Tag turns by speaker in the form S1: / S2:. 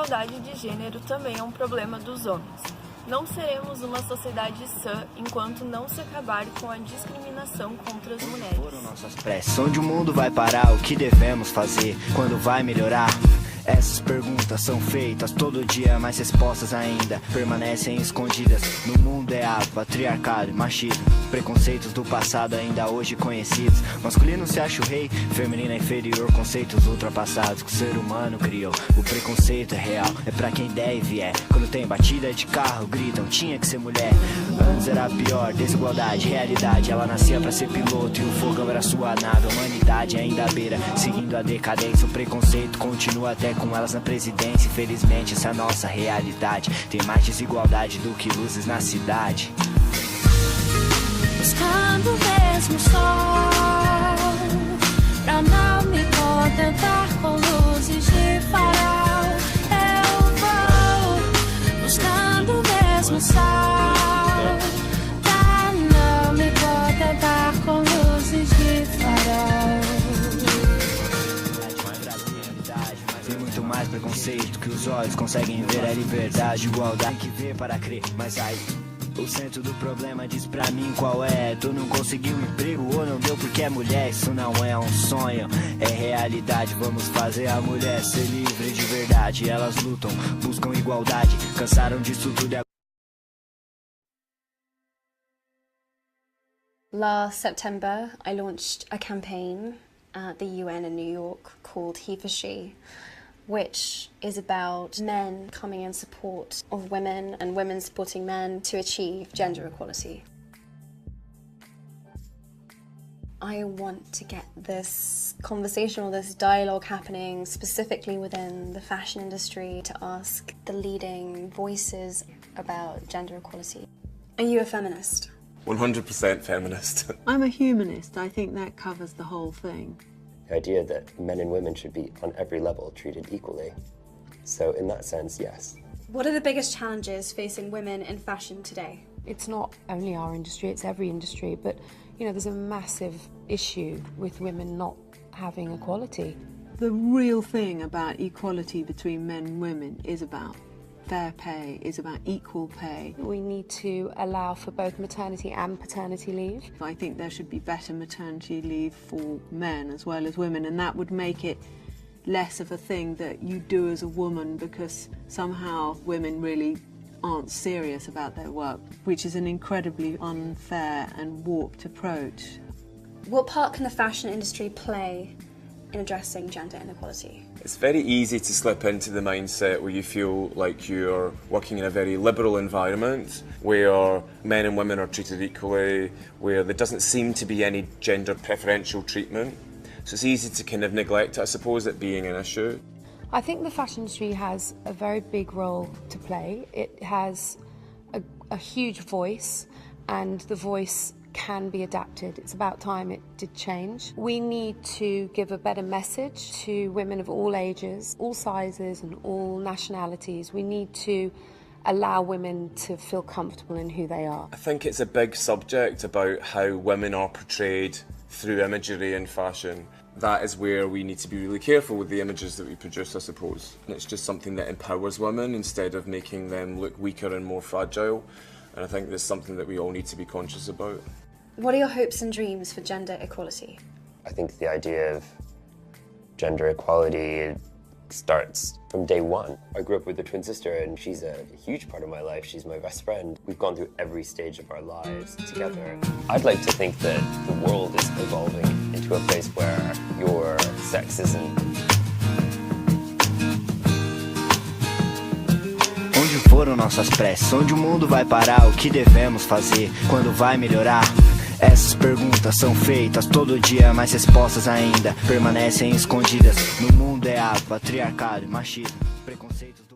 S1: desigualdade de gênero também é um problema dos homens. Não seremos uma sociedade sã enquanto não se acabar com a discriminação contra as mulheres.
S2: Foram nossas preces. Onde o mundo vai parar? O que devemos fazer? Quando vai melhorar? Essas perguntas são feitas todo dia, mas respostas ainda permanecem escondidas. No mundo é há patriarcado e machismo, preconceitos do passado ainda hoje conhecidos. Masculino se acha o rei, feminino é inferior, conceitos ultrapassados que o ser humano criou. O preconceito é real, é pra quem der e vier. Quando tem batida de carro, gritam, tinha que ser mulher. Antes era pior, desigualdade, realidade. Ela nascia pra ser piloto e o fogão era sua nave. A humanidade ainda à beira, seguindo a decadência. O preconceito continua até com elas na presidência. Infelizmente essa é a nossa realidade. Tem mais desigualdade do que luzes na cidade.
S3: Buscando o mesmo sol, pra não me contentar com luzes de farol. Eu vou buscando o mesmo sol, pra não me contentar com luzes de farol.
S2: Tem muito mais preconceito que os olhos conseguem ver. É liberdade, igualdade, tem que ver para crer. Mas aí o centro do problema diz pra mim qual é. Tu não conseguiu emprego ou não deu porque é mulher. Isso não é um sonho, é realidade. Vamos fazer a mulher ser livre de verdade. Elas lutam, buscam igualdade, cansaram disso tudo.
S4: Last September, I launched a campaign at the UN in New York called He for She, which is about men coming in support of women and women supporting men to achieve gender equality. I want to get this conversation or this dialogue happening specifically within the fashion industry to ask the leading voices about gender equality. Are you a feminist?
S5: 100% feminist.
S6: I'm a humanist. I think that covers the whole thing.
S7: The idea that men and women should be on every level treated equally. So in that sense, yes.
S4: What are the biggest challenges facing women in fashion today?
S8: It's not only our industry, it's every industry, but you know, there's a massive issue with women not having equality.
S6: The real thing about equality between men and women is about fair pay, is about equal pay.
S8: We need to allow for both maternity and paternity leave.
S6: I think there should be better maternity leave for men as well as women, and that would make it less of a thing that you do as a woman, because somehow women really aren't serious about their work, which is an incredibly unfair and warped approach.
S4: What part can the fashion industry play in addressing gender inequality?
S5: It's very easy to slip into the mindset where you feel like you're working in a very liberal environment, where men and women are treated equally, where there doesn't seem to be any gender preferential treatment. So it's easy to kind of neglect, I suppose, it being an issue.
S8: I think the fashion industry has a very big role to play. It has a huge voice, and the voice can be adapted. It's about time it did change. We need to give a better message to women of all ages, all sizes and all nationalities. We need to allow women to feel comfortable in who they are.
S5: I think it's a big subject about how women are portrayed through imagery in fashion. That is where we need to be really careful with the images that we produce, I suppose. And it's just something that empowers women instead of making them look weaker and more fragile. And I think there's something that we all need to be conscious about.
S4: What are your hopes and dreams for gender equality?
S7: I think the idea of gender equality starts from day one. I grew up with a twin sister, and she's a huge part of my life. She's my best friend. We've gone through every stage of our lives together. I'd like to think that the world is evolving into a place where your sex isn't.
S2: Onde foram nossas preces? Onde o mundo vai parar? O que devemos fazer? Quando vai melhorar? Essas perguntas são feitas todo dia, mas respostas ainda permanecem escondidas. No mundo é há patriarcado e machismo, preconceitos.